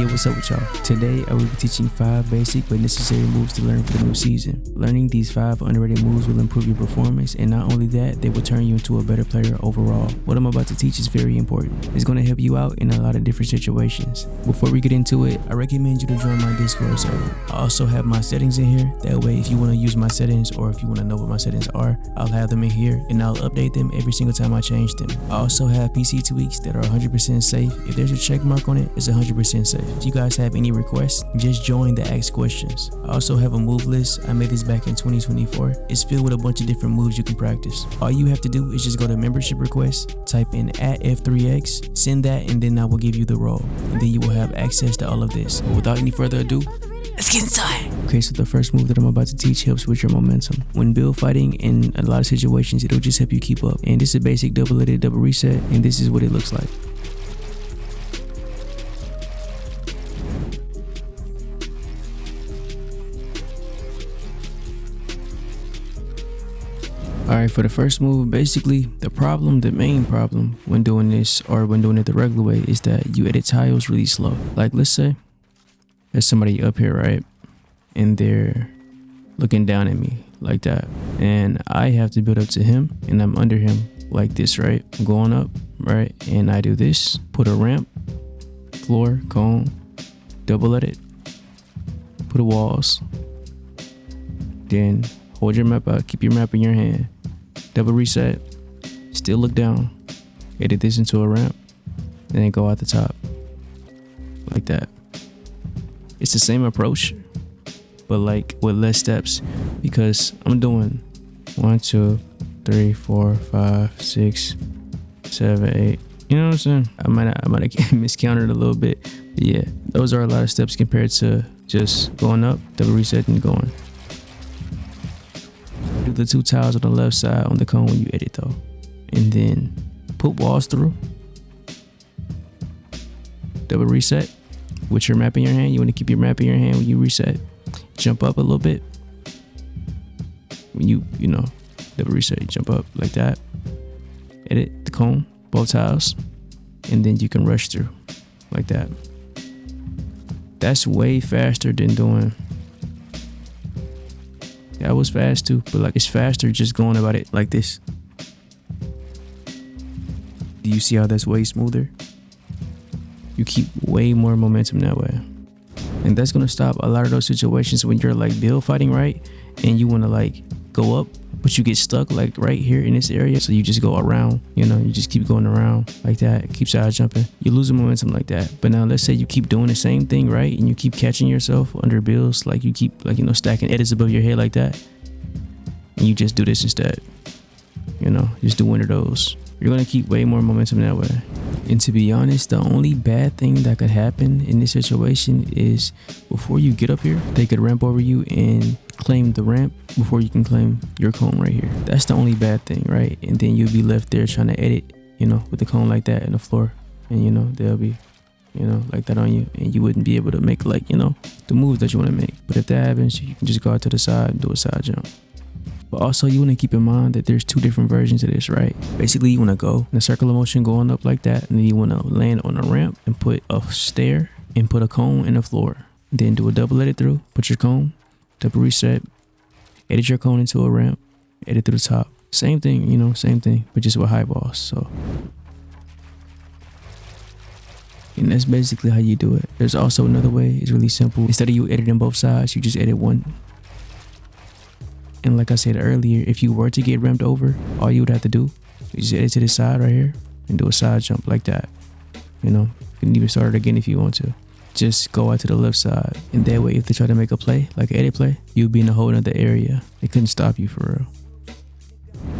Yeah, what's up with y'all? Today I will be teaching 5 basic but necessary moves to learn for the new season. Learning these 5 underrated moves will improve your performance, and not only that, they will turn you into a better player overall. What I'm about to teach is very important. It's going to help you out in a lot of different situations. Before we get into it, I recommend you to join my Discord server. I also have my settings in here. That way, if you want to use my settings or if you want to know what my settings are, I'll have them in here and I'll update them every single time I change them. I also have PC tweaks that are 100% safe. If there's a check mark on it, it's 100% safe. If you guys have any requests, just join the Ask Questions. I also have a move list. I made this back in 2024. It's filled with a bunch of different moves you can practice. All you have to do is just go to membership requests, type in @F3X, send that, and then I will give you the role. And then you will have access to all of this. But without any further ado, let's get inside. Okay, so the first move that I'm about to teach helps with your momentum. When build fighting in a lot of situations, it'll just help you keep up. And this is a basic double-headed double reset, and this is what it looks like. Alright, for the first move, basically the main problem when doing this or when doing it the regular way is that you edit tiles really slow. Like, let's say there's somebody up here, right? And they're looking down at me like that. And I have to build up to him and I'm under him like this, right? I'm going up, right? And I do this, put a ramp, floor, cone, double edit, put a walls, then hold your map out, keep your map in your hand, double reset, still look down, edit this into a ramp, then go out the top, like that. It's the same approach, but like with less steps, because I'm doing 1, 2, 3, 4, 5, 6, 7, 8. You know what I'm saying? I might have miscounted a little bit, but yeah, those are a lot of steps compared to just going up, double reset, and going. Do the 2 tiles on the left side on the cone when you edit though, and then put walls through, double reset with your map in your hand. You want to keep your map in your hand when you reset. Jump up a little bit when you know, double reset, you jump up like that, edit the cone, both tiles, and then you can rush through like that. That's way faster than doing. That was fast too, but like it's faster just going about it like this. Do you see how that's way smoother? You keep way more momentum that way. And that's gonna stop a lot of those situations when you're like build fighting, right? And you wanna like go up, but you get stuck like right here in this area. So you just go around, you know, you just keep going around like that, keep side jumping. You're losing momentum like that. But now let's say you keep doing the same thing, right? And you keep catching yourself under builds, like you keep like, you know, stacking edits above your head like that. And you just do this instead, you know, just do one of those. You're gonna keep way more momentum that way. And to be honest, the only bad thing that could happen in this situation is before you get up here, they could ramp over you and claim the ramp before you can claim your cone right here. That's the only bad thing, right? And then you'll be left there trying to edit, you know, with the cone like that in the floor. And, you know, they'll be, you know, like that on you. And you wouldn't be able to make like, you know, the moves that you want to make. But if that happens, you can just go out to the side and do a side jump. But also you want to keep in mind that there's 2 different versions of this, right? Basically, you want to go in a circular motion going up like that, and then you want to land on a ramp and put a stair and put a cone in the floor. Then do a double edit through, put your cone, double reset, edit your cone into a ramp, edit through the top. Same thing, you know, same thing, but just with high balls. So, and that's basically how you do it. There's also another way. It's really simple. Instead of you editing both sides, you just edit one. And like I said earlier, if you were to get ramped over, all you would have to do is just edit to the side right here and do a side jump like that. You know, you can even start it again if you want to. Just go out to the left side. And that way, if they try to make a play, like an edit play, you'll be in a whole other area. They couldn't stop you for real.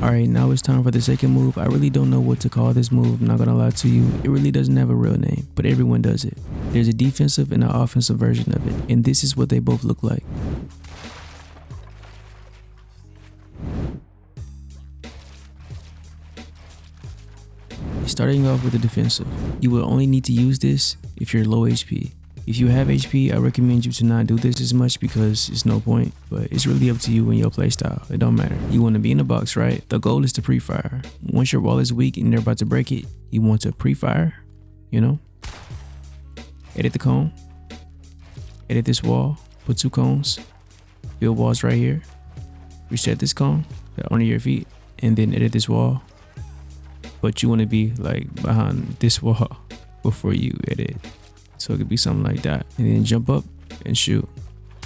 Alright, now it's time for the second move. I really don't know what to call this move, I'm not gonna lie to you. It really doesn't have a real name, but everyone does it. There's a defensive and an offensive version of it. And this is what they both look like. Starting off with the defensive, you will only need to use this if you're low HP. If you have HP, I recommend you to not do this as much because it's no point, but it's really up to you and your playstyle. It don't matter. You want to be in the box, right? The goal is to pre-fire. Once your wall is weak and they're about to break it, you want to pre-fire, you know? Edit the cone, edit this wall, put 2 cones, build walls right here, reset this cone under your feet, and then edit this wall. But you want to be like behind this wall before you edit. So it could be something like that. And then jump up and shoot.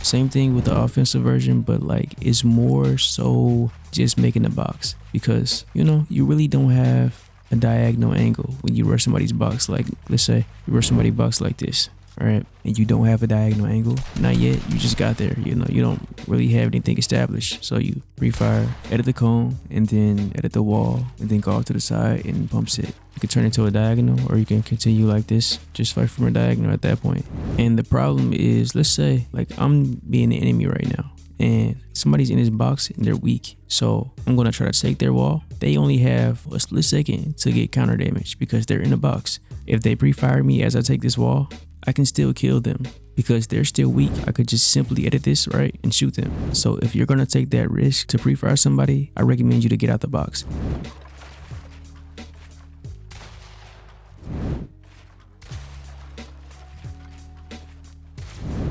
Same thing with the offensive version, but like it's more so just making a box, because you know you really don't have a diagonal angle when you rush somebody's box. Like let's say you rush somebody's box like this, all right, and you don't have a diagonal angle. Not yet, you just got there, you know, you don't really have anything established. So you pre-fire, edit the cone, and then edit the wall, and then go off to the side and pumps it. You can turn it to a diagonal, or you can continue like this, just fight from a diagonal at that point. And the problem is, let's say like I'm being the enemy right now and somebody's in this box and they're weak, so I'm gonna try to take their wall. They only have a split second to get counter damage because they're in the box. If they pre-fire me as I take this wall, I can still kill them because they're still weak. I could just simply edit this right and shoot them. So if you're gonna take that risk to pre-fire somebody, I recommend you to get out the box.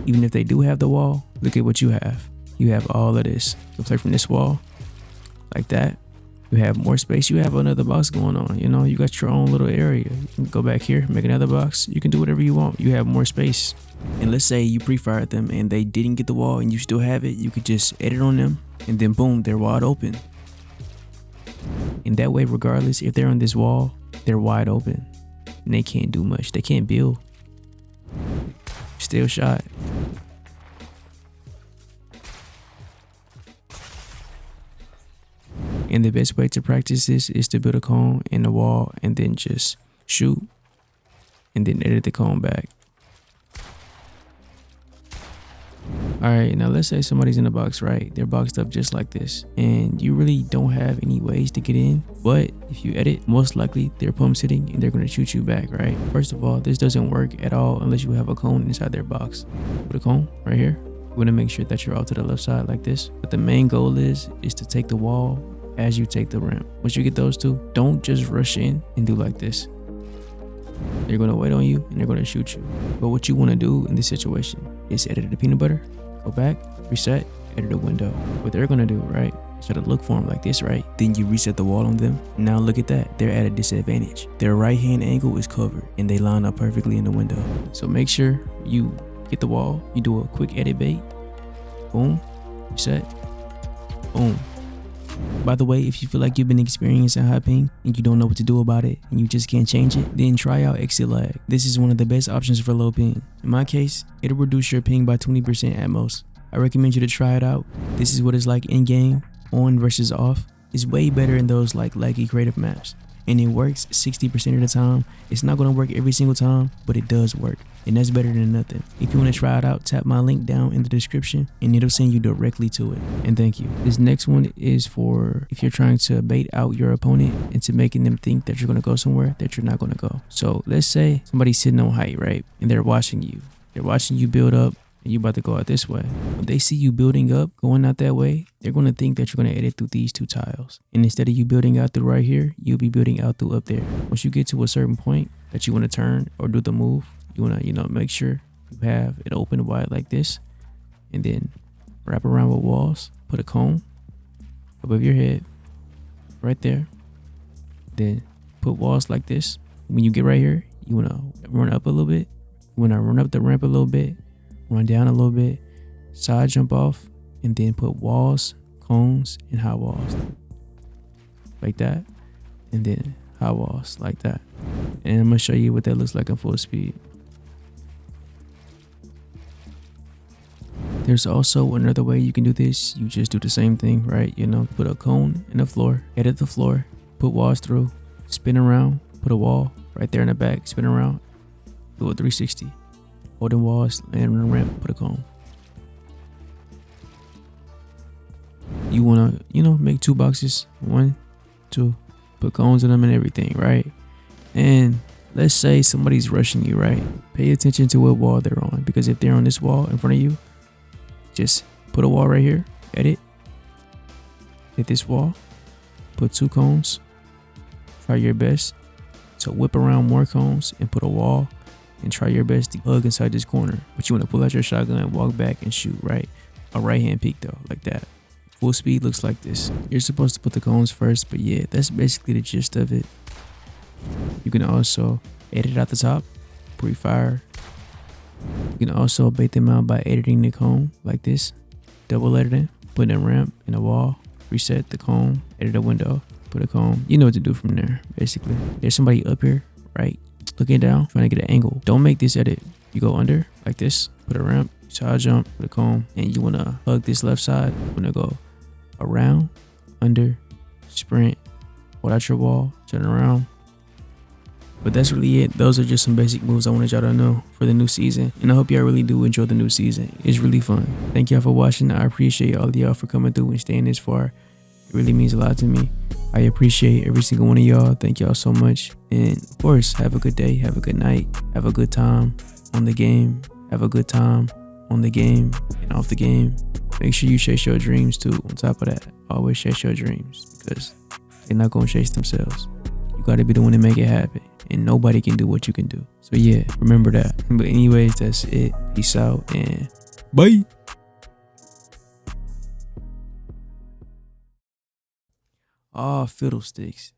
Even if they do have the wall, look at what you have. You have all of this. You can play from this wall like that. You have more space. You have another box going on. You know, you got your own little area. You can go back here, make another box. You can do whatever you want. You have more space. And let's say you pre-fired them and they didn't get the wall and you still have it. You could just edit on them and then boom, they're wide open. And that way, regardless, if they're on this wall, they're wide open and they can't do much. They can't build. Still shot. And the best way to practice this is to build a cone in the wall and then just shoot and then edit the cone back. All right, now let's say somebody's in the box, right? They're boxed up just like this and you really don't have any ways to get in. But if you edit, most likely they're pump sitting and they're going to shoot you back, right? First of all, this doesn't work at all unless you have a cone inside their box. Put a cone right here. You want to make sure that you're all to the left side like this. But the main goal is to take the wall as you take the ramp. Once you get those two, don't just rush in and do like this. They're going to wait on you and they're going to shoot you. But what you want to do in this situation is edit the peanut butter, go back, reset, edit the window. What they're going to do, right, is try to look for them like this, right? Then you reset the wall on them. Now look at that. They're at a disadvantage. Their right hand angle is covered and they line up perfectly in the window. So make sure you get the wall. You do a quick edit bait. Boom. Reset. Boom. By the way, if you feel like you've been experiencing high ping and you don't know what to do about it and you just can't change it, then try out exit lag. This is one of the best options for low ping. In my case, it'll reduce your ping by 20% at most. I recommend you to try it out. This is what it's like in game, on versus off. It's way better in those like laggy creative maps. And it works 60% of the time. It's not going to work every single time, but it does work. And that's better than nothing. If you want to try it out, tap my link down in the description and it'll send you directly to it. And thank you. This next one is for if you're trying to bait out your opponent into making them think that you're going to go somewhere that you're not going to go. So let's say somebody's sitting on height, right? And they're watching you. They're watching you build up and you're about to go out this way. When they see you building up, going out that way, they're going to think that you're going to edit through these two tiles. And instead of you building out through right here, you'll be building out through up there. Once you get to a certain point that you want to turn or do the move, you want to, make sure you have it open wide like this and then wrap around with walls, put a cone above your head right there. Then put walls like this. When you get right here, you want to run up a little bit. You want to run up the ramp a little bit, run down a little bit, side jump off, and then put walls, cones, and high walls like that. And then high walls like that. And I'm going to show you what that looks like in full speed. There's also another way you can do this. You just do the same thing, right? Put a cone in the floor, edit the floor, put walls through, spin around, put a wall right there in the back, spin around, do a 360. Holding walls, land on the ramp, put a cone. You want to, make 2 boxes, 1, 2, put cones in them and everything, right? And let's say somebody's rushing you, right? Pay attention to what wall they're on, because if they're on this wall in front of you, just put a wall right here, edit, hit this wall, put 2 cones, try your best to whip around more cones and put a wall and try your best to hug inside this corner. But you want to pull out your shotgun, walk back, and shoot, right? A right hand peek though, like that. Full speed looks like this. You're supposed to put the cones first, but yeah, that's basically the gist of it. You can also edit out the top, pre-fire. You can also bait them out by editing the cone like this. Double editing, put a ramp in a wall, reset the cone, edit a window, put a cone. You know what to do from there, basically. There's somebody up here, right? Looking down, trying to get an angle. Don't make this edit. You go under like this, put a ramp, side jump, put a cone, and you want to hug this left side. You want to go around, under, sprint, hold out your wall, turn around. But that's really it. Those are just some basic moves I wanted y'all to know for the new season. And I hope y'all really do enjoy the new season. It's really fun. Thank y'all for watching. I appreciate all of y'all for coming through and staying this far. It really means a lot to me. I appreciate every single one of y'all. Thank y'all so much. And of course, have a good day. Have a good night. Have a good time on the game. Have a good time on the game and off the game. Make sure you chase your dreams too. On top of that, always chase your dreams because they're not going to chase themselves. You got to be the one to make it happen. And nobody can do what you can do. So yeah, remember that. But anyways, that's it. Peace out and bye. Oh, fiddlesticks.